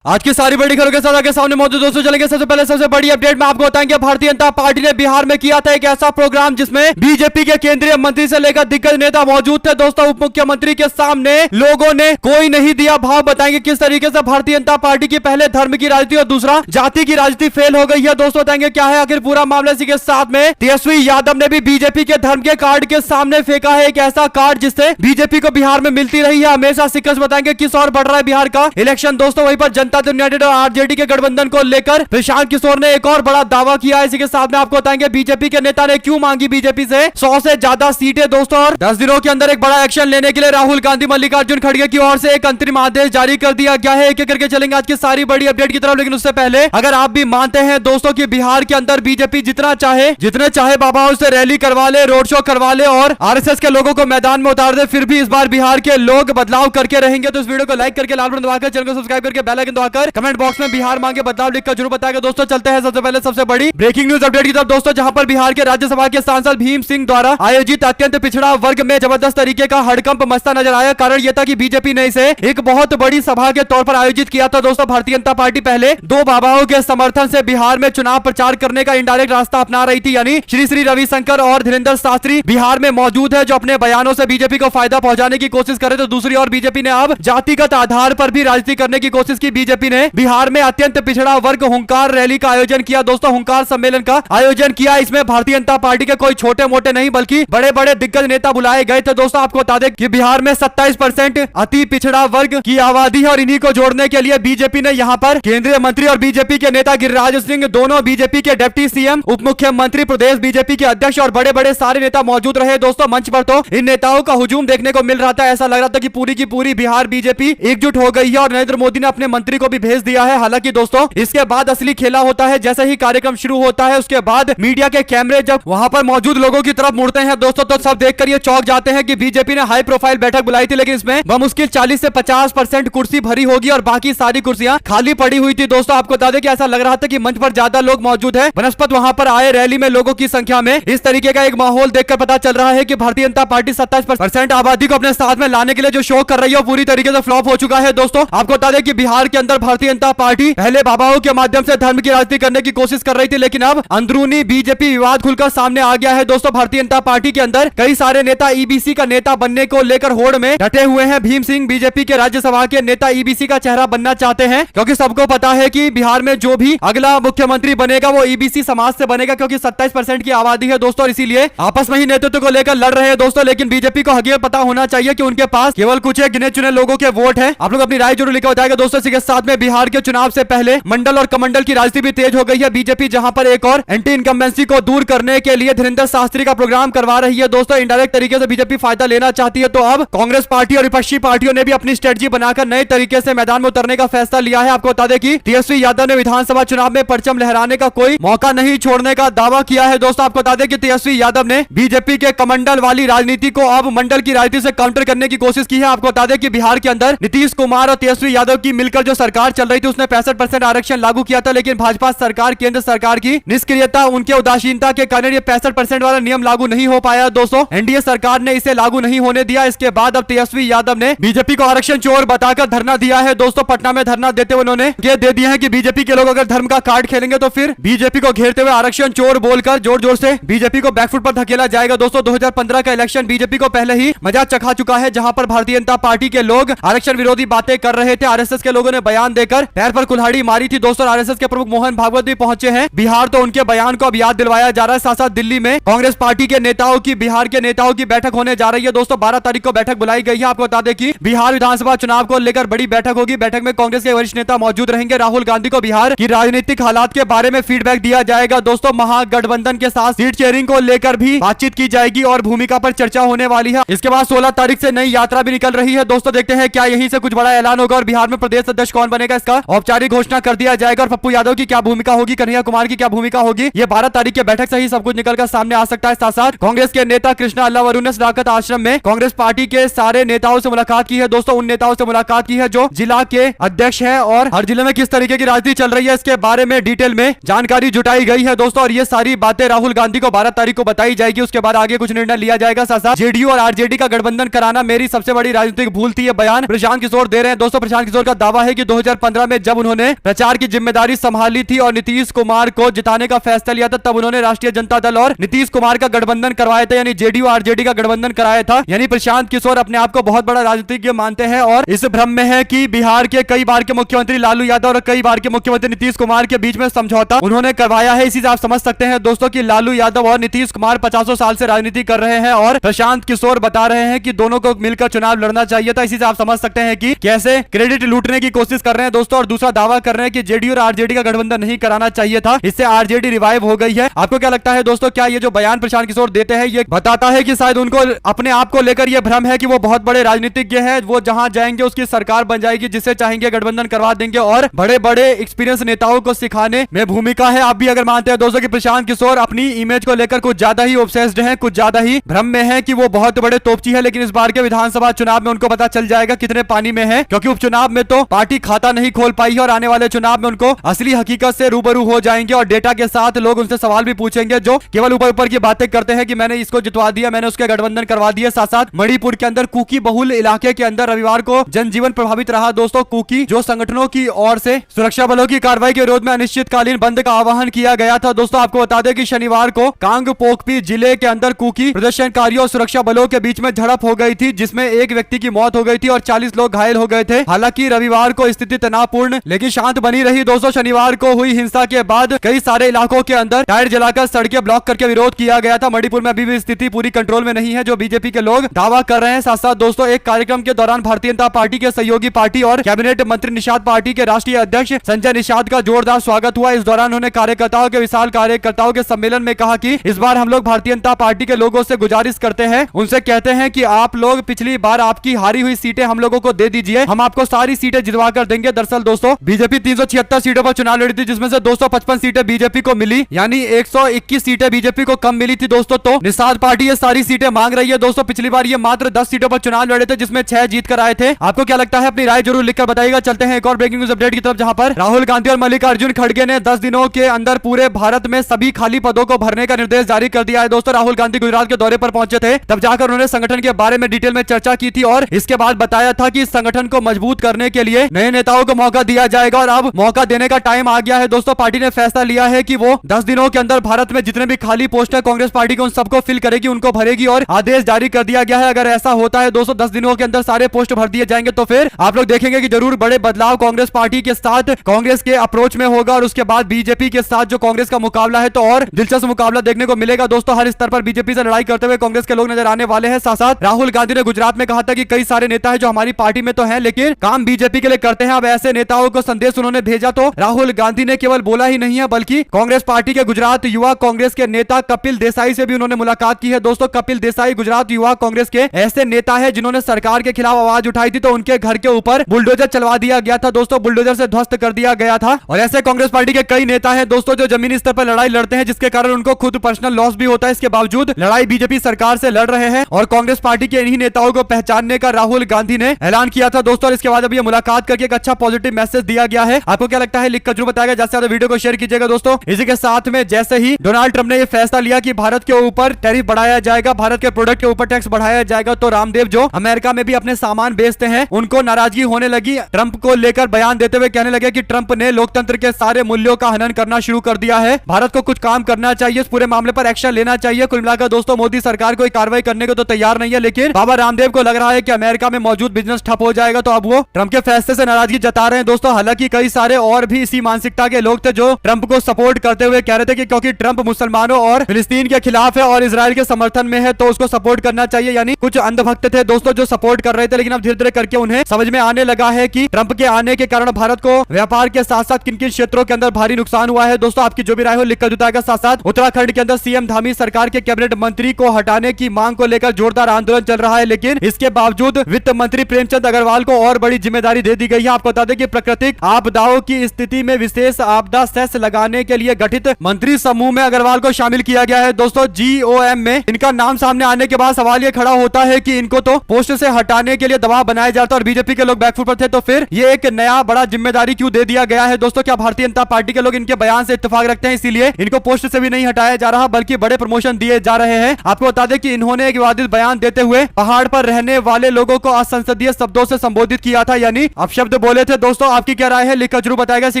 आज की सारी बड़ी खबरों के साथ आगे सामने मौजूद दोस्तों चलेंगे। सबसे पहले सबसे बड़ी अपडेट में आपको बताएंगे, भारतीय जनता पार्टी ने बिहार में किया था एक ऐसा प्रोग्राम जिसमें बीजेपी के केंद्रीय मंत्री से लेकर दिग्गज नेता मौजूद थे। दोस्तों उप मुख्यमंत्री के सामने लोगों ने कोई नहीं दिया भाव। बताएंगे किस तरीके से भारतीय जनता पार्टी की पहले धर्म की राजनीति और दूसरा जाति की राजनीति फेल हो गई है। दोस्तों बताएंगे क्या है आखिर पूरा मामला। इसी के साथ में तेजस्वी यादव ने भी बीजेपी के धर्म के कार्ड के सामने फेंका है एक ऐसा कार्ड जिससे बीजेपी को बिहार में मिलती रही है हमेशा शिकस्त। बताएंगे किस और बढ़ रहा है बिहार का इलेक्शन। दोस्तों वहीं पर जनता दल यूनाइटेड और आरजेडी के गठबंधन को लेकर प्रशांत किशोर ने एक और बड़ा दावा किया है। इसी के साथ में आपको बताएंगे बीजेपी के नेता ने क्यों मांगी बीजेपी से 100 से ज्यादा सीटें। दोस्तों और 10 दिनों के अंदर एक बड़ा एक्शन लेने के लिए राहुल गांधी मल्लिकार्जुन खड़गे की ओर से एक अंतरिम आदेश जारी कर दिया गया है। एक एक करके चलेंगे आज की सारी बड़ी अपडेट की तरफ, लेकिन उससे पहले अगर आप भी मानते हैं दोस्तों की बिहार के अंदर बीजेपी जितने चाहे बाबाओं से रैली करवा ले, रोड शो करवा ले और आरएसएस के लोगों को मैदान में उतार दे, फिर भी इस बार बिहार के लोग बदलाव करके रहेंगे। तो इस वीडियो को लाइक करके लाल बटन दबाकर चैनल को सब्सक्राइब करके बेल आइकन दबाकर कमेंट बॉक्स में बिहार मांगे बदलाव लिखकर जरूर बताएगा। दोस्तों चलते हैं सबसे पहले सबसे बड़ी ब्रेकिंग न्यूज अपडेट की तरफ। दोस्तों जहां पर बिहार के राज्यसभा के सांसद भीम सिंह द्वारा आयोजित अत्यंत पिछड़ा वर्ग में जबरदस्त तरीके का हड़कंप मचता नजर आया। कारण यह था कि बीजेपी ने इसे एक बहुत बड़ी सभा के तौर पर आयोजित किया था। दोस्तों भारतीय जनता पार्टी पहले दो बाबाओं के समर्थन से बिहार में चुनाव प्रचार करने का इनडायरेक्ट रास्ता अपना रही थी, यानी श्री रविशंकर और धीरेन्द्र शास्त्री बिहार में मौजूद है जो अपने बयानों से बीजेपी को फायदा पहुंचाने की कोशिश करे। तो दूसरी ओर बीजेपी ने अब जातिगत आधार पर भी राजनीति करने की कोशिश की। बीजेपी ने बिहार में अत्यंत पिछड़ा वर्ग हुंकार रैली का आयोजन किया। दोस्तों हुंकार सम्मेलन का आयोजन किया। इसमें भारतीय जनता पार्टी के कोई छोटे मोटे नहीं बल्कि बड़े बड़े दिग्गज नेता बुलाए गए थे। दोस्तों आपको बता दें कि बिहार में 27% अति पिछड़ा वर्ग की आबादी है और इन्हीं को जोड़ने के लिए बीजेपी ने यहां पर केंद्रीय मंत्री और बीजेपी के नेता गिरिराज सिंह, दोनों बीजेपी के डिप्टी सीएम, उप मुख्यमंत्री, प्रदेश बीजेपी के अध्यक्ष और बड़े बड़े सारे नेता मौजूद रहे। दोस्तों मंच पर तो इन नेताओं का हुजूम देखने को मिल रहा था। ऐसा लग रहा था कि पूरी की पूरी बिहार बीजेपी एकजुट हो गई है और नरेंद्र मोदी ने अपने मंत्री को भी भेज दिया है। हालांकि दोस्तों इसके बाद असली खेला होता है। जैसे ही कार्यक्रम शुरू होता है उसके बाद मीडिया के कैमरे जब वहां पर मौजूद लोगों की तरफ मुड़ते हैं दोस्तों तो सब देखकर ये चौंक जाते हैं कि बीजेपी ने हाई प्रोफाइल बैठक बुलाई थी, लेकिन इसमें बमुश्किल 40 से 50% कुर्सी भरी होगी और बाकी सारी कुर्सियां खाली पड़ी हुई थी। दोस्तों आपको बता दें कि ऐसा लग रहा था कि मंच पर ज्यादा लोग मौजूद है बनस्पत वहां पर आए रैली में लोगों की संख्या में। इस तरीके का एक माहौल देखकर पता चल रहा है कि भारतीय जनता पार्टी 27% आबादी को अपने साथ में लाने के लिए जो शो कर रही है पूरी तरीके से फ्लॉप हो चुका है। दोस्तों आपको बता दें कि बिहार के अंदर भारतीय जनता पार्टी पहले बाबाओं के माध्यम से धर्म की राजनीति करने की कोशिश कर रही थी, लेकिन अब अंदरूनी बीजेपी विवाद खुलकर सामने आ गया है। दोस्तों भारतीय जनता पार्टी के अंदर कई सारे नेता ईबीसी का नेता बनने को लेकर होड़ में डटे हुए हैं। भीम सिंह बीजेपी के राज्यसभा के नेता ईबीसी का चेहरा बनना चाहते हैं, क्योंकि सबको पता है कि बिहार में जो भी अगला मुख्यमंत्री बनेगा वो ईबीसी समाज से बनेगा, क्योंकि 27% की आबादी है दोस्तों, इसीलिए आपस में ही नेतृत्व को लेकर लड़ रहे हैं दोस्तों। लेकिन बीजेपी को हकीकत पता होना चाहिए कि उनके पास केवल कुछ गिने चुने लोगों के वोट है। आप लोग अपनी राय जरूर लिखकर बताएगा। दोस्तों इसी के साथ में बिहार के चुनाव से पहले मंडल और कमंडल की राजनीति भी तेज हो गई है। बीजेपी जहां पर एक और एंटी इनकम्बेंसी को दूर करने के लिए धीरेन्द्र शास्त्री का प्रोग्राम करवा रही है। दोस्तों इनडायरेक्ट तरीके से बीजेपी फायदा लेना चाहती है, तो अब कांग्रेस पार्टी और विपक्षी पार्टियों ने भी अपनी स्ट्रेटजी बनाकर नए तरीके से मैदान में उतरने का फैसला लिया है। आपको बता दें कि तेजस्वी यादव ने विधानसभा चुनाव में परचम लहराने का कोई मौका नहीं छोड़ने का दावा किया है। दोस्तों आपको बता दें कि तेजस्वी यादव ने बीजेपी के कमंडल वाली राजनीति को अब मंडल की राजनीति से काउंटर करने की कोशिश की है। आपको बता दें कि बिहार के अंदर नीतीश कुमार और तेजस्वी यादव की मिलकर जो सरकार चल रही थी उसने 65% आरक्षण लागू किया था, लेकिन भाजपा सरकार, केंद्र सरकार की निष्क्रियता, उनके उदासीनता के कारण ये 65% वाला नियम लागू नहीं हो पाया। दोस्तों एनडीए सरकार ने इसे लागू नहीं होने दिया। इसके बाद अब तेजस्वी यादव ने बीजेपी को आरक्षण चोर बताकर धरना दिया है। दोस्तों पटना में धरना देते हुए उन्होंने ये दे दिया है कि बीजेपी के लोग अगर धर्म का कार्ड खेलेंगे तो फिर बीजेपी को घेरते हुए आरक्षण चोर बोलकर जोर जोर से बीजेपी को बैकफुट पर धकेला जाएगा। दोस्तों 2015 का इलेक्शन बीजेपी को पहले ही मजा चखा चुका है, जहां पर भारतीय जनता पार्टी के लोग आरक्षण विरोधी बातें कर रहे थे। आरएसएस के लोगों ने बयान देकर पैर पर कुल्हाड़ी मारी थी। दोस्तों आरएसएस के प्रमुख मोहन भागवत भी पहुंचे हैं बिहार, तो उनके बयान को अब याद दिलवाया जा रहा है। साथ साथ दिल्ली में कांग्रेस पार्टी के नेताओं की, बिहार के नेताओं की बैठक होने जा रही है। दोस्तों 12 तारीख को बैठक बुलाई गई है। आपको बता दें कि बिहार विधानसभा चुनाव को लेकर बड़ी बैठक होगी। बैठक में कांग्रेस के वरिष्ठ नेता मौजूद रहेंगे। राहुल गांधी को बिहार की राजनीतिक हालात के बारे में फीडबैक दिया जाएगा। दोस्तों महागठबंधन के साथ सीट शेयरिंग को लेकर भी बातचीत की जाएगी और भूमिका पर चर्चा होने वाली है। इसके बाद 16 तारीख से नई यात्रा भी निकल रही है। दोस्तों देखते हैं क्या यहीं से कुछ बड़ा ऐलान होगा और बिहार में प्रदेश अध्यक्ष कौन बनेगा इसका औपचारिक घोषणा कर दिया जाएगा और पप्पू यादव की क्या भूमिका होगी, कन्हैया कुमार की क्या भूमिका होगी, ये 12 तारीख के बैठक से ही सब कुछ निकलकर सामने आ सकता है। साथ साथ कांग्रेस के नेता कृष्णा अल्लावरू ने सदाकत आश्रम में कांग्रेस पार्टी के सारे नेताओं से मुलाकात की है। दोस्तों उन नेताओं से मुलाकात की है जो जिला के अध्यक्ष है और हर जिले में किस तरीके की राजनीति चल रही है इसके बारे में डिटेल में जानकारी जुटाई गई है। दोस्तों और ये सारी बातें राहुल गांधी को 12 तारीख को बताई जाएगी। उसके बाद आगे कुछ निर्णय लिया जाएगा। साथ साथ जेडीयू और आरजेडी का गठबंधन कराना मेरी सबसे बड़ी राजनीतिक भूल थी, ये बयान प्रशांत किशोर दे रहे हैं। दोस्तों प्रशांत किशोर का दावा है कि 2015 में जब उन्होंने प्रचार की जिम्मेदारी संभाली थी और नीतीश कुमार को जिताने का फैसला लिया था, तब उन्होंने राष्ट्रीय जनता दल और नीतीश कुमार का गठबंधन करवाया था, यानी जेडीयू आरजेडी का गठबंधन कराया था। यानी प्रशांत किशोर अपने आप को बहुत बड़ा राजनीतिज्ञ मानते हैं और इस भ्रम में है कि बिहार के कई बार के मुख्यमंत्री लालू यादव और कई बार के मुख्यमंत्री नीतीश कुमार के बीच में समझौता उन्होंने करवाया है। इसी से आप समझ सकते हैं दोस्तों कि लालू यादव और नीतीश कुमार 50 साल से राजनीति कर रहे हैं और प्रशांत किशोर बता रहे हैं कि दोनों को मिलकर चुनाव लड़ना चाहिए था। इसी से आप समझ सकते हैं कि कैसे क्रेडिट लूटने की कोशिश कर रहे हैं दोस्तों, और दूसरा दावा कर रहे हैं कि जेडीयू और आरजेडी का गठबंधन नहीं कराना चाहिए था, इससे आरजेडी रिवाइव हो गई है। आपको क्या लगता है दोस्तों, क्या ये जो बयान प्रशांत किशोर देते हैं ये बताता है कि शायद उनको अपने आप को लेकर ये भ्रम है कि वो बहुत बड़े राजनीतिज्ञ हैं, वो जहां जाएंगे उसकी सरकार बन जाएगी, जिससे चाहेंगे गठबंधन करवा देंगे और बड़े बड़े एक्सपीरियंस नेताओं को सिखाने में भूमिका है? आप भी अगर मानते हैं दोस्तों कि प्रशांत किशोर अपनी इमेज को लेकर कुछ ज्यादा ही ऑब्सेस्ड हैं, कुछ ज्यादा ही भ्रम में है कि वो बहुत बड़े तोपची है, लेकिन इस बार के विधानसभा चुनाव में उनको पता चल जाएगा कितने पानी में है, क्योंकि उपचुनाव में तो पार्टी खाता नहीं खोल पाई है और आने वाले चुनाव में उनको असली हकीकत से रूबरू हो जाएंगे और डेटा के साथ लोग उनसे सवाल भी पूछेंगे जो केवल ऊपर ऊपर की बातें करते हैं कि मैंने इसको जितवा दिया, मैंने उसके गठबंधन करवा दिया। साथ साथ मणिपुर के अंदर कुकी बहुल इलाके के अंदर रविवार को जनजीवन प्रभावित रहा दोस्तों। कुकी जो संगठनों की ओर से सुरक्षा बलों की कार्रवाई के विरोध में अनिश्चितकालीन बंद का आह्वान किया गया था दोस्तों। आपको बता दें कि शनिवार को कांगपोकपी जिले के अंदर कुकी प्रदर्शनकारियों और सुरक्षा बलों के बीच में झड़प हो गई थी, जिसमें एक व्यक्ति की मौत हो गई थी और 40 लोग घायल हो गए थे। हालांकि रविवार को स्थिति तनावपूर्ण लेकिन शांत बनी रही दोस्तों। शनिवार को हुई हिंसा के बाद कई सारे इलाकों के अंदर टायर जलाकर सड़कें ब्लॉक करके विरोध किया गया था। मणिपुर में अभी भी स्थिति पूरी कंट्रोल में नहीं है, जो बीजेपी के लोग दावा कर रहे हैं। साथ साथ दोस्तों एक कार्यक्रम के दौरान भारतीय जनता पार्टी के सहयोगी पार्टी और कैबिनेट मंत्री निषाद पार्टी के राष्ट्रीय अध्यक्ष संजय निषाद का जोरदार स्वागत हुआ। इस दौरान उन्होंने कार्यकर्ताओं के विशाल कार्यकर्ताओं के सम्मेलन में कहा कि इस बार हम लोग भारतीय जनता पार्टी के लोगों से गुजारिश करते हैं, उनसे कहते हैं कि आप लोग पिछली बार आपकी हारी हुई सीटें हम लोगों को दे दीजिए, हम आपको सारी सीटें जितवा कर देंगे। दरअसल दोस्तों बीजेपी 376 सीटों पर चुनाव लड़ी थी, जिसमें से 255 सीटें बीजेपी को मिली, यानी 121 सीटें बीजेपी को कम मिली थी दोस्तों। तो निषाद पार्टी ये सारी सीटें मांग रही है दोस्तों। पिछली बार ये मात्र 10 सीटों पर चुनाव लड़े थे, जिसमें 6 जीत कर आए थे। आपको क्या लगता है? अपनी राय जरूर लिखकर बताइएगा। चलते हैं एक और ब्रेकिंग न्यूज अपडेट की तरफ, जहां पर राहुल गांधी और मल्लिकार्जुन खड़गे ने 10 दिनों के अंदर पूरे भारत में सभी खाली पदों को भरने का निर्देश जारी कर दिया है दोस्तों। राहुल गांधी गुजरात के दौरे पर पहुंचे थे, तब जाकर उन्होंने संगठन के बारे में डिटेल में चर्चा की थी और इसके बाद बताया था कि इस संगठन को मजबूत करने के लिए नए नेताओं को मौका दिया जाएगा और अब मौका देने का टाइम आ गया है दोस्तों। पार्टी ने फैसला लिया है कि वो 10 दिनों के अंदर भारत में जितने भी खाली पोस्ट है कांग्रेस पार्टी को उन सबको फिल करेगी, उनको भरेगी और आदेश जारी कर दिया गया है। अगर ऐसा होता है दोस्तों 10 दिनों के अंदर सारे पोस्ट भर दिए जाएंगे तो फिर आप लोग देखेंगे कि जरूर बड़े बदलाव कांग्रेस पार्टी के साथ कांग्रेस के अप्रोच में होगा और उसके बाद बीजेपी के साथ जो कांग्रेस का मुकाबला है तो और दिलचस्प मुकाबला देखने को मिलेगा दोस्तों। हर स्तर पर बीजेपी से लड़ाई करते हुए कांग्रेस के लोग नजर आने वाले हैं। साथ साथ राहुल गांधी ने गुजरात में कहा था कि कई सारे नेता है जो हमारी पार्टी में तो हैं लेकिन काम बीजेपी के लिए करते हैं। अब ऐसे नेताओं को संदेश उन्होंने भेजा तो राहुल गांधी ने केवल बोला ही नहीं है बल्कि कांग्रेस पार्टी के गुजरात युवा कांग्रेस के नेता कपिल देसाई से भी उन्होंने मुलाकात की है दोस्तों। कपिल देसाई गुजरात युवा कांग्रेस के ऐसे नेता है जिन्होंने सरकार के खिलाफ आवाज उठाई थी तो उनके घर के ऊपर बुलडोजर चलवा दिया गया था दोस्तों, बुलडोजर से ध्वस्त कर दिया गया था। और ऐसे कांग्रेस पार्टी के कई नेता है दोस्तों जो जमीनी स्तर पर लड़ाई लड़ते हैं, जिसके कारण उनको खुद पर्सनल लॉस भी होता है। इसके बावजूद लड़ाई बीजेपी सरकार से लड़ रहे हैं और कांग्रेस पार्टी के इन्हीं नेताओं को पहचानने का राहुल गांधी ने ऐलान किया था दोस्तों। और इसके बाद अब ये मुलाकात करके एक अच्छा पॉजिटिव मैसेज दिया गया है। आपको क्या लगता है लिखकर जरूर बताएगा, ज्यादा से ज्यादा वीडियो को शेयर कीजिएगा दोस्तों। इसी के साथ में जैसे ही डोनाल्ड ट्रंप ने ये फैसला लिया कि भारत के ऊपर टैरिफ बढ़ाया जाएगा, भारत के प्रोडक्ट के ऊपर टैक्स बढ़ाया जाएगा, तो रामदेव जो अमेरिका में भी अपने सामान बेचते हैं उनको नाराजगी होने लगी। ट्रंप को लेकर बयान देते हुए कहने लगे कि ट्रंप ने लोकतंत्र के सारे मूल्यों का हनन करना शुरू कर दिया है, भारत को कुछ काम करना चाहिए, इस पूरे मामले पर एक्शन लेना चाहिए। कुल मिलाकर दोस्तों मोदी सरकार कोई कार्रवाई करने को तो तैयार नहीं है, लेकिन बाबा रामदेव को लग रहा है कि अमेरिका में मौजूद बिजनेस ठप हो जाएगा, तो अब वो ट्रंप के फैसले से नाराजगी जता रहे हैं दोस्तों। हालांकि कई सारे और भी इसी मानसिकता के लोग थे जो ट्रंप को सपोर्ट करते हुए कह रहे थे कि क्योंकि ट्रंप मुसलमानों और फिलिस्तीन के खिलाफ है और इजराइल के समर्थन में है तो उसको सपोर्ट करना चाहिए। यानी कुछ अंधभक्त थे दोस्तों जो सपोर्ट कर रहे थे, लेकिन अब धीरे धीरे करके उन्हें समझ में आने लगा है कि ट्रंप के आने के कारण भारत को व्यापार के साथ साथ किन किन क्षेत्रों के अंदर भारी नुकसान हुआ है दोस्तों। आपकी जो भी राय हो लिखकर बताएगा। साथ साथ उत्तराखंड के अंदर सीएम धामी सरकार के कैबिनेट मंत्री को हटाने की मांग को लेकर जोरदार आंदोलन चल रहा है, लेकिन इसके बावजूद वित्त मंत्री प्रेमचंद अग्रवाल को और बड़ी जिम्मेदारी दे दी गई है। आपको बता दें कि प्राकृतिक आपदाओं की स्थिति में विशेष आपदा सेस लगाने के लिए गठित मंत्री समूह में अग्रवाल को शामिल किया गया है दोस्तों। जीओएम में इनका नाम सामने आने के बाद सवाल ये खड़ा होता है कि इनको तो पोस्ट से हटाने के लिए दबाव बनाया जाता और बीजेपी के लोग बैकफुट पर थे, तो फिर ये एक नया बड़ा जिम्मेदारी क्यों दे दिया गया है दोस्तों। क्या भारतीय जनता पार्टी के लोग इनके बयान से इत्तेफाक रखते हैं इसीलिए इनको पोस्ट से भी नहीं हटाया जा रहा बल्कि बड़े प्रमोशन दिए जा रहे हैं। आपको बता दें कि इन्होंने एक विवादित बयान देते हुए पहाड़ पर रहने वाले लोगों को असंसदीय शब्दों से संबोधित किया था, यानी अपशब्द बोले थे। दोस्तों आपकी क्या राय है लिखकर जरूर बताएगा। इसी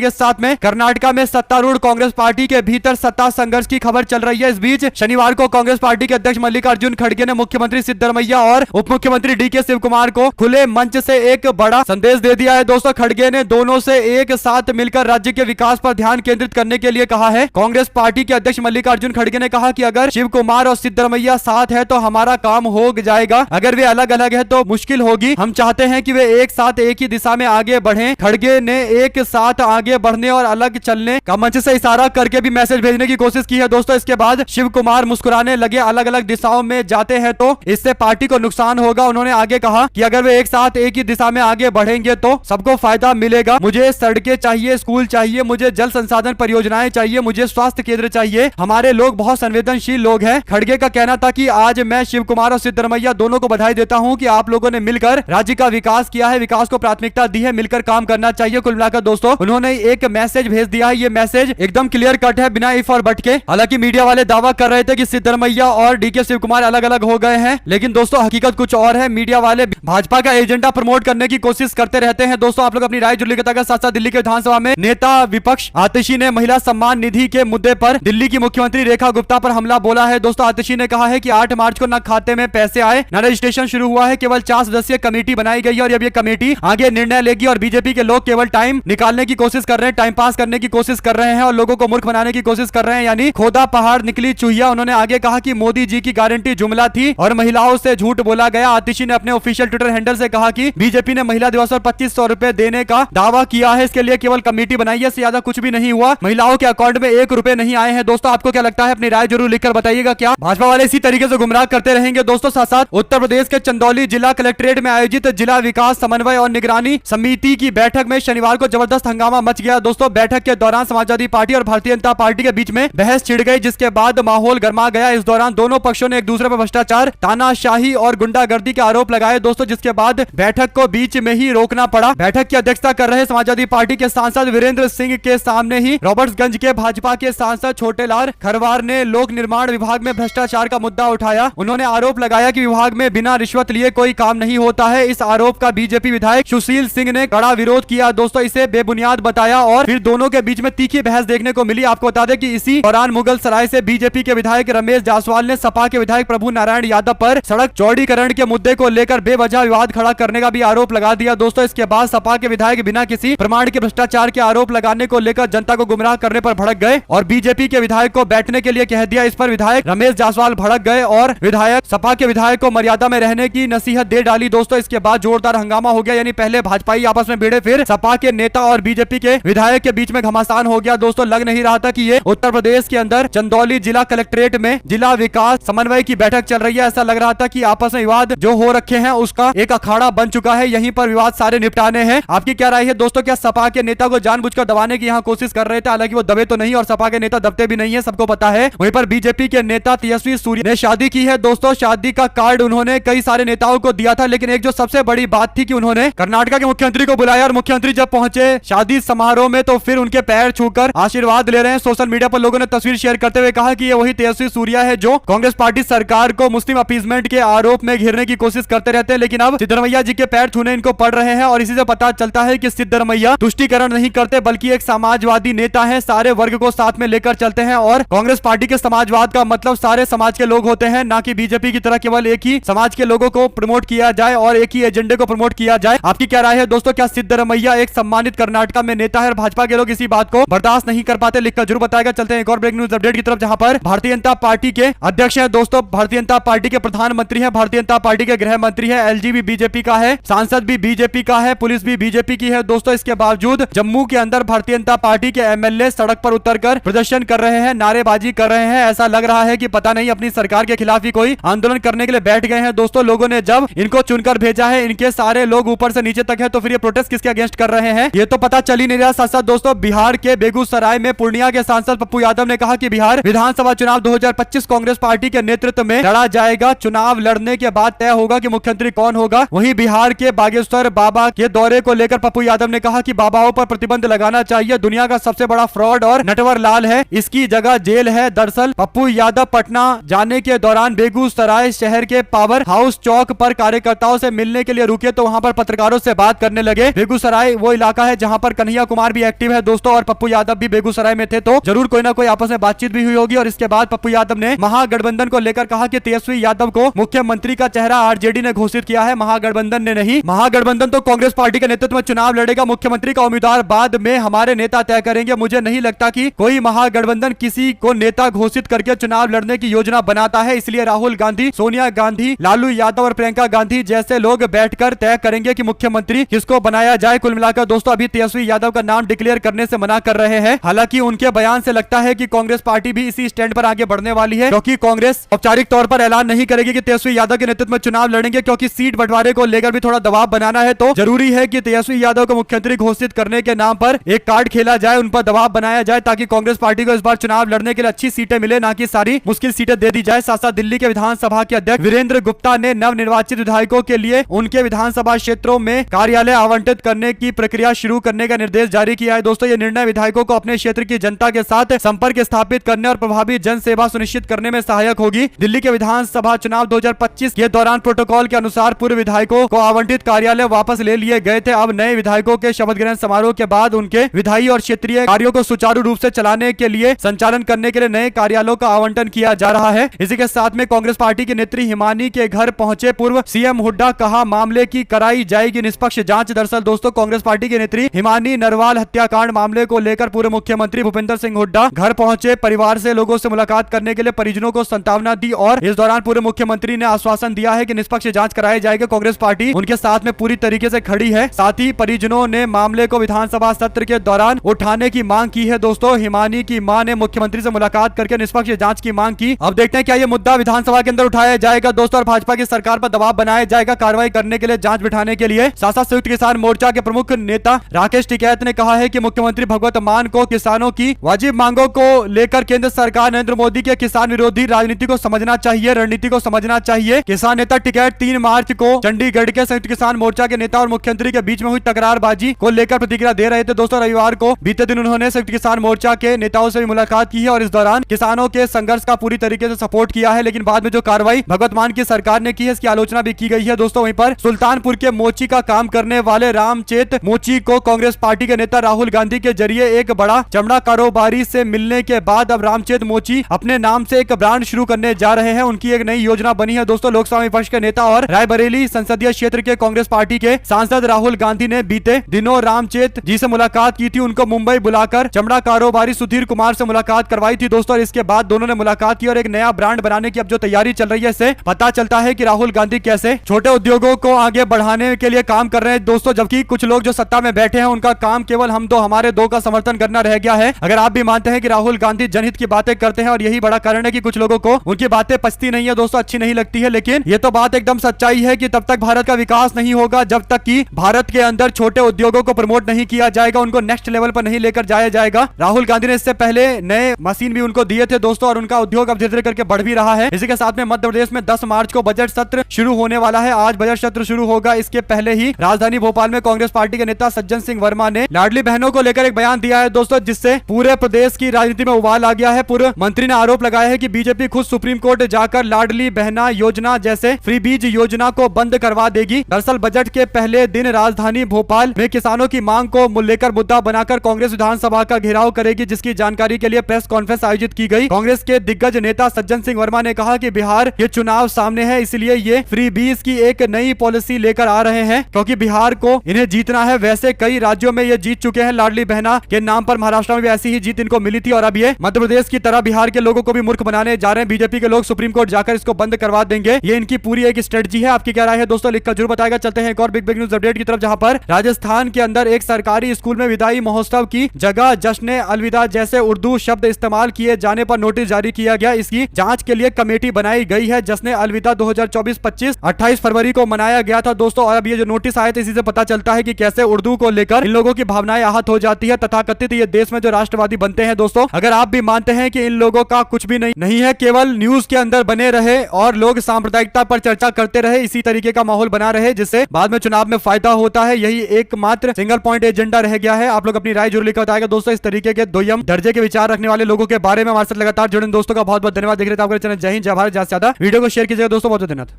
के साथ में कर्नाटका में सत्तारूढ़ कांग्रेस पार्टी के भीतर सत्ता संघर्ष की खबर चल रही है। इस बीच शनिवार को कांग्रेस पार्टी के अध्यक्ष मल्लिकार्जुन खड़गे ने मुख्यमंत्री सिद्धरमैया और उप मुख्यमंत्री डीके शिव कुमार को खुले मंच से एक बड़ा संदेश दे दिया है। दोस्तों खड़गे ने दोनों से एक साथ मिलकर राज्य के विकास पर ध्यान केंद्रित करने के लिए कहा है। कांग्रेस पार्टी के अध्यक्ष मल्लिकार्जुन खड़गे ने कहा कि अगर शिव कुमार और सिद्धरमैया साथ है तो हमारा काम हो जाएगा, अगर वे अलग अलग है तो मुश्किल होगी। हम चाहते हैं कि वे एक साथ एक ही दिशा में आगे बढ़ें। खड़गे ने एक साथ आगे बढ़ने और अलग चलने का मंच से इशारा करके भी मैसेज भेजने की कोशिश की है। दोस्तों इसके बाद शिव कुमार मुस्कुराने लगे। अलग अलग दिशाओं में जाते हैं तो इससे पार्टी को नुकसान होगा। उन्होंने आगे कहा कि अगर वे एक साथ एक ही दिशा में आगे बढ़ेंगे तो सबको फायदा मिलेगा। मुझे सड़कें चाहिए, स्कूल चाहिए, मुझे जल संसाधन परियोजनाएं चाहिए, मुझे स्वास्थ्य केंद्र चाहिए। हमारे लोग बहुत संवेदनशील लोग हैं। खड़गे का कहना था कि आज मैं शिव कुमार और सिद्धरमैया दोनों को बधाई देता हूं कि आप लोगों ने मिलकर राज्य का विकास किया है, विकास को प्राथमिकता दी है, मिलकर काम करना चाहिए। कुल मिलाकर दोस्तों उन्होंने एक मैसेज भेज दिया है। ये मैसेज एकदम क्लियर कट है, बिना इफ और बट के। हालांकि मीडिया वाले दावा कर रहे थे कि सिद्धरमैया और डीके शिव कुमार अलग अलग हो गए हैं, लेकिन दोस्तों हकीकत कुछ और है। मीडिया वाले भाजपा का एजेंडा प्रमोट करने की कोशिश करते रहते हैं। दोस्तों आप लोग अपनी राय जरूर बताइएगा। साथ साथ दिल्ली के विधानसभा में नेता विपक्ष आतिशी ने महिला सम्मान निधि के मुद्दे पर दिल्ली की मुख्यमंत्री रेखा गुप्ता पर हमला बोला है। दोस्तों आतिशी ने कहा है कि 8 मार्च को न खाते में पैसे आए, न रजिस्ट्रेशन शुरू हुआ है, केवल 4 सदस्यीय कमेटी बनाई गई है और अब ये कमेटी आगे निर्णय लेगी और बीजेपी के लोग केवल टाइम निकालने की कोशिश कर रहे हैं, टाइम पास करने की कोशिश कर रहे हैं और लोगों को मूर्ख बनाने की कोशिश कर रहे हैं, यानी खोदा पहाड़ निकली चुहिया। उन्होंने आगे कहा कि मोदी जी की गारंटी जुमला थी और महिलाओं से झूठ बोला गया। आतिशी ने अपने ऑफिशियल ट्विटर हैंडल से कहा कि बीजेपी ने महिला दिवस पर 2500 रुपए देने का दावा किया है, इसके लिए केवल कमेटी बनाई है, इससे ज्यादा कुछ भी नहीं हुआ। महिलाओं के अकाउंट में 1 रुपए नहीं आए हैं। दोस्तों आपको क्या लगता है? अपनी राय जरूर लिखकर बताइएगा। क्या भाजपा वाले इसी तरीके से गुमराह करते रहेंगे? दोस्तों साथ साथ उत्तर प्रदेश के चंदौली जिला कलेक्ट्रेट में आयोजित जिला विकास समन्वय और निगरानी समिति की बैठक में शनिवार को जबरदस्त हंगामा मच गया। दोस्तों बैठक के दौरान समाजवादी पार्टी और भारतीय जनता पार्टी के बीच में बहस छिड़ गई, जिसके बाद माहौल गर्मा गया। इस दौरान दोनों पक्षों ने एक दूसरे पर भ्रष्टाचार, तानाशाही और गुंडागर्दी के आरोप लगाए। दोस्तों जिसके बाद बैठक को बीच में ही रोकना पड़ा। बैठक की अध्यक्षता कर रहे समाजवादी पार्टी के सांसद वीरेंद्र सिंह के सामने ही रॉबर्ट्सगंज के भाजपा के सांसद छोटेलाल खरवार ने लोक निर्माण विभाग में भ्रष्टाचार का मुद्दा उठाया। उन्होंने आरोप लगाया कि विभाग में बिना रिश्वत लिए कोई काम नहीं होता है। इस आरोप का बीजेपी विधायक सुशील सिंह ने कड़ा विरोध किया। दोस्तों इसे बेबुनियाद बताया और फिर दोनों के बीच में तीखी बहस देखने को मिली। आपको बता दें कि इसी दौरान मुगल सराय से बीजेपी के विधायक रमेश जायसवाल ने सपा के विधायक प्रभु नारायण यादव पर सड़क चौड़ीकरण के मुद्दे को लेकर बेवजह विवाद खड़ा करने का भी आरोप लगा दिया। दोस्तों इसके बाद सपा के विधायक बिना किसी प्रमाण के भ्रष्टाचार के आरोप लगाने को लेकर जनता को गुमराह करने पर भड़क गए और बीजेपी के विधायक को बैठने के लिए कह दिया। इस पर विधायक रमेश जायसवाल भड़क गए और विधायक सपा के विधायक को मर्यादा में रहने की नसीहत दे डाली। दोस्तों इसके बाद जोरदार हंगामा हो गया, यानी पहले भाजपाई आपस में भिड़े, फिर सपा के नेता और बीजेपी के विधायक के बीच में घमासान हो गया। दोस्तों लग नहीं रहा था कि ये उत्तर प्रदेश के अंदर चंदौली जिला कलेक्ट्रेट में जिला विकास समन्वय की बैठक चल रही है। ऐसा लग रहा था कि आपस में विवाद जो हो रखे हैं उसका एक अखाड़ा बन चुका है, यहीं पर विवाद सारे निपटाने हैं। आपकी क्या राय है दोस्तों? क्या सपा के नेता को जानबूझकर दबाने की यहाँ कोशिश कर रहे थे? हालांकि वो दबे तो नहीं और सपा के नेता दबते भी नहीं है, सबको पता है। वहीं पर बीजेपी के नेता तेजस्वी सूर्य ने शादी की है। दोस्तों शादी का कार्ड उन्होंने कई सारे नेताओं को दिया था, लेकिन एक जो सबसे बड़ी बात थी कि उन्होंने कर्नाटक के मुख्यमंत्री को बुलाया और मुख्यमंत्री जब पहुंचे शादी समारोह में तो फिर उनके पैर छूकर आशीर्वाद ले रहे हैं। सोशल मीडिया पर लोगों ने तस्वीर शेयर करते हुए कहा कि ये वही तेजस्वी सूर्या है जो कांग्रेस पार्टी सरकार को मुस्लिम अपीजमेंट के आरोप में घेरने की कोशिश करते रहते हैं, लेकिन अब सिद्धरमैया जी के पैर छूने इनको पड़ रहे हैं। और इसी से पता चलता है कि सिद्धरमैया तुष्टीकरण नहीं करते बल्कि एक समाजवादी नेता है, सारे वर्ग को साथ में लेकर चलते हैं और कांग्रेस पार्टी के समाजवाद का मतलब सारे समाज के लोग होते हैं, ना कि बीजेपी की तरह केवल एक ही समाज के लोगों को प्रमोट किया जाए और एक ही एजेंडे को प्रमोट किया जाए। आपकी क्या राय है दोस्तों? क्या सिद्धरमैया एक सम्मानित कर्नाटक में नेता है और भाजपा के लोग इसी बात को बर्दाश्त नहीं कर पाते? लिखकर जरूर बताएगा। चलते हैं एक और ब्रेक न्यूज अपडेट की तरफ, जहां पर भारतीय जनता पार्टी के अध्यक्ष हैं दोस्तों, भारतीय जनता पार्टी के प्रधानमंत्री हैं, भारतीय जनता पार्टी के गृह मंत्री है, एलजी भी बीजेपी का है, सांसद भी बीजेपी का है, पुलिस भी बीजेपी की है। दोस्तों इसके बावजूद जम्मू के अंदर भारतीय जनता पार्टी के एमएलए सड़क पर उतरकर प्रदर्शन कर रहे हैं, नारेबाजी कर रहे हैं। ऐसा लग रहा है कि पता नहीं अपनी सरकार के खिलाफ ही कोई आंदोलन करने के लिए बैठ गए हैं। दोस्तों लोगों ने जब इनको चुनकर भेजा है, इनके सारे लोग ऊपर से नीचे तक है, तो फिर ये प्रोटेस्ट किसके अगेंस्ट कर रहे हैं ये तो पता चल ही नहीं रहा। साथ साथ दोस्तों बिहार के बेगूसराय में पूर्णिया के सांसद पप्पू यादव ने कहा कि बिहार विधानसभा चुनाव 2025 कांग्रेस पार्टी के नेतृत्व में लड़ा जाएगा। चुनाव लड़ने के बाद तय होगा कि मुख्यमंत्री कौन होगा। वहीं बिहार के बागेश्वर बाबा के दौरे को लेकर पप्पू यादव ने कहा कि बाबाओं पर प्रतिबंध लगाना चाहिए, दुनिया का सबसे बड़ा फ्रॉड और नटवर लाल है, इसकी जगह जेल है। दरअसल पप्पू यादव पटना जाने के दौरान बेगूसराय शहर के पावर हाउस चौक पर कार्यकर्ताओं से मिलने के लिए रुके तो वहां पर पत्रकारों से बात करने लगे। बेगूसराय वो इलाका है जहां पर कन्हैया कुमार भी एक्टिव है दोस्तों, और पप्पू यादव भी बेगूसराय में थे, तो जरूर कोई ना कोई आपस में बातचीत भी हुई होगी। और इसके बाद पप्पू यादव ने महागठबंधन को लेकर कहा कि तेजस्वी यादव को मुख्यमंत्री का चेहरा आरजेडी ने घोषित किया है, महागठबंधन ने नहीं। महागठबंधन तो कांग्रेस पार्टी के नेतृत्व में चुनाव लड़ेगा, मुख्यमंत्री का उम्मीदवार बाद में हमारे नेता तय करेंगे। मुझे नहीं लगता कि कोई महागठबंधन किसी को नेता घोषित करके चुनाव लड़ने की योजना बनाता है, इसलिए राहुल गांधी, सोनिया गांधी, लालू यादव और प्रियंका गांधी जैसे लोग बैठकर तय करेंगे कि मुख्यमंत्री किसको बनाया जाए। कुल मिलाकर दोस्तों अभी तेजस्वी यादव का नाम डिक्लेयर करने से मना कर रहे हैं। हालांकि उनके बयान से लगता है कि कांग्रेस पार्टी भी इसी स्टैंड पर आगे बढ़ने वाली है, क्योंकि कांग्रेस औपचारिक तौर पर ऐलान नहीं करेगी कि तेजस्वी यादव के नेतृत्व में चुनाव लड़ेंगे, क्योंकि सीट बंटवारे को लेकर भी थोड़ा दबाव बनाना है। तो जरूरी है कि तेजस्वी यादव को मुख्यमंत्री घोषित करने के नाम पर एक कार्ड खेला जाए, उन पर दबाव बनाया जाए, ताकि कांग्रेस पार्टी को इस बार चुनाव लड़ने के लिए अच्छी सीटें मिले, ना कि सारी मुश्किल सीटें दे दी जाए। साथ साथ दिल्ली के विधानसभा के अध्यक्ष वीरेंद्र गुप्ता ने नवनिर्वाचित विधायकों के लिए उनके विधानसभा क्षेत्रों में कार्यालय आवंटित करने की प्रक्रिया शुरू करने का निर्देश जारी किया है। दोस्तों ये निर्णय विधायकों को अपने क्षेत्र की जनता के साथ संपर्क स्थापित करने और प्रभावी जन सेवा सुनिश्चित करने में सहायक होगी। दिल्ली के विधानसभा चुनाव 2025 के दौरान प्रोटोकॉल के अनुसार पूर्व विधायकों को आवंटित कार्यालय वापस ले लिए गए थे। अब नए विधायकों के शपथ ग्रहण समारोह के बाद उनके विधायी और क्षेत्रीय कार्यों को सुचारू रूप से चलाने के लिए संचालन करने के लिए नए कार्यालयों का आवंटन किया जा रहा है। इसी के साथ में कांग्रेस पार्टी की नेत्री हिमानी के घर पहुंचे पूर्व सीएम हुड्डा, कहा मामले की कराई जाएगी निष्पक्ष जांच। दरअसल दोस्तों कांग्रेस पार्टी की नेत्री हिमानी नरवाल हत्याकांड मामले को लेकर पूर्व मुख्यमंत्री भूपेंद्र सिंह हुड्डा घर पहुंचे, परिवार से लोगों से मुलाकात करने के लिए परिजनों को सांत्वना दी और इस दौरान पूर्व मुख्यमंत्री ने आश्वासन दिया है कि निष्पक्ष जांच कराई जाएगी। कांग्रेस पार्टी उनके साथ में पूरी तरीके से खड़ी है। साथ ही परिजनों ने मामले को विधानसभा सत्र के दौरान उठाने की मांग की है। दोस्तों हिमानी की मां ने मुख्यमंत्री से मुलाकात करके निष्पक्ष जांच की मांग की। अब देखते हैं क्या ये मुद्दा विधानसभा के अंदर उठाया जाएगा दोस्तों, और भाजपा की सरकार पर दबाव बनाया जाएगा कार्रवाई करने के लिए, जांच बिठाने के लिए। साथ साथ संयुक्त किसान मोर्चा के प्रमुख नेता राकेश टिकैत ने कहा है कि मुख्यमंत्री भगवत मान को किसानों की वाजिब मांगों को लेकर केंद्र सरकार नरेंद्र मोदी के किसान विरोधी राजनीति को समझना चाहिए, रणनीति को समझना चाहिए। किसान नेता टिकैत 3 मार्च को चंडीगढ़ के संयुक्त किसान मोर्चा के नेता और मुख्यमंत्री के बीच में हुई तकरारबाजी को लेकर प्रतिक्रिया दे रहे थे। दोस्तों रविवार को बीते दिन उन्होंने संयुक्त किसान मोर्चा के नेताओं से भी मुलाकात की है और इस दौरान किसानों के संघर्ष का पूरी तरीके से सपोर्ट किया है। लेकिन बाद में जो कार्रवाई भगवत मान की सरकार ने की है इसकी आलोचना भी की गई है। दोस्तों वहीं पर सुल्तानपुर के मोची का काम करने वाले रामचेत मोची को कांग्रेस पार्टी के नेता राहुल गांधी के जरिए एक बड़ा चमड़ा कारोबारी से मिलने के बाद अब रामचेत मोची अपने नाम से एक ब्रांड शुरू करने जा रहे हैं। उनकी एक नई योजना बनी है। दोस्तों लोकसभा विपक्ष के नेता और रायबरेली संसदीय क्षेत्र के कांग्रेस पार्टी के सांसद राहुल गांधी ने बीते दिनों रामचेत जी से मुलाकात की थी। उनको मुंबई बुलाकर चमड़ा कारोबारी सुधीर कुमार से मुलाकात करवाई थी दोस्तों, और इसके बाद दोनों ने मुलाकात की और एक नया ब्रांड बनाने की अब जो तैयारी चल रही है इससे पता चलता है कि राहुल गांधी कैसे छोटे उद्योगों को आगे बढ़ाने के लिए काम कर रहे हैं दोस्तों, जबकि कुछ लोग जो सत्ता में बैठे हैं उनका काम केवल हम दो हमारे दो का समर्थन करना रह गया है। अगर आप भी मानते हैं कि राहुल गांधी जनहित की बातें करते हैं और यही बड़ा कारण है कि कुछ लोगों को उनकी बातें पचती नहीं है दोस्तों, अच्छी नहीं लगती है, लेकिन ये तो बात एकदम सच्चाई है कि तब तक भारत का विकास नहीं होगा जब तक कि भारत के अंदर छोटे उद्योगों को प्रमोट नहीं किया जाएगा, उनको नेक्स्ट लेवल पर नहीं लेकर जाया जाएगा। राहुल गांधी ने इससे पहले नए मशीन भी उनको दिए थे दोस्तों, और उनका उद्योग अब धीरे धीरे करके बढ़ भी रहा है। इसी के साथ में मध्य प्रदेश में 10 मार्च को बजट सत्र शुरू होने वाला है। आज बजट सत्र शुरू होगा। इसके पहले ही राजधानी भोपाल में कांग्रेस पार्टी के नेता सज्जन सिंह वर्मा ने लाडली बहनों को लेकर एक बयान दिया है दोस्तों, जिससे पूरे प्रदेश की राजनीति में उबाल आ गया है। पूर्व मंत्री ने आरोप लगाया है कि बीजेपी खुद सुप्रीम कोर्ट जाकर लाडली बहना योजना जैसे फ्री बीज योजना को बंद करवा देगी। दरअसल बजट के पहले दिन राजधानी भोपाल में किसानों की मांग को लेकर मुद्दा बनाकर कांग्रेस विधानसभा का घेराव करेगी, जिसकी जानकारी के लिए प्रेस कॉन्फ्रेंस आयोजित की गई। कांग्रेस के दिग्गज नेता सज्जन सिंह वर्मा ने कहा कि बिहार के चुनाव सामने है, इसलिए ये फ्री बीज की एक नई पॉलिसी लेकर आ रहे हैं, क्योंकि बिहार को इन्हें जीतना है। वैसे कई राज्यों में ये जीत चुके हैं लाडली बहना के नाम पर, महाराष्ट्र में भी ऐसी ही जीत इनको मिली थी और अब ये मध्य प्रदेश की तरह बिहार के लोगों को भी मूर्ख बनाने जा रहे हैं। बीजेपी के लोग सुप्रीम कोर्ट जाकर इसको बंद करवा देंगे, ये इनकी पूरी एक स्ट्रेटजी है। आपकी क्या राय है दोस्तों, लिखकर जरूर बताएगा। चलते हैं एक और बिग न्यूज अपडेट की तरफ, जहां पर राजस्थान के अंदर एक सरकारी स्कूल में विदाई महोत्सव की जगह जश्न अलविदा जैसे उर्दू शब्द इस्तेमाल किए जाने पर नोटिस जारी किया गया। इसकी जांच के लिए कमेटी बनाई गई है। जश्न अलविदा 2024-25 28 फरवरी को मनाया गया था दोस्तों, और अब ये जो नोटिस आया था इसी से पता चलता है कि कैसे उर्दू को लेकर इन लोगों की भावनाएं आहत हो जाती है। तथाकथित ये देश में जो राष्ट्रवादी बनते हैं दोस्तों, अगर आप भी मानते हैं कि इन लोगों का कुछ भी नहीं है, केवल न्यूज के अंदर बने रहे और लोग सांप्रदायिकता पर चर्चा करते रहे, इसी तरीके का माहौल बना रहे जिससे बाद में चुनाव में फायदा होता है, यही एकमात्र सिंगल पॉइंट एजेंडा रह गया है। आप लोग अपनी राय जरूर लिखकर बताएगा दोस्तों। इस तरीके के दोयम दर्जे के विचार रखने वाले लोगों के बारे में हमारे साथ लगातार जुड़े दोस्तों का बहुत बहुत धन्यवाद। देख रहे थे आपका चैनल जय हिंद, जय भारत। ज्यादा से ज्यादा वीडियो को शेयर कीजिएगा दोस्तों। बहुत धन्यवाद।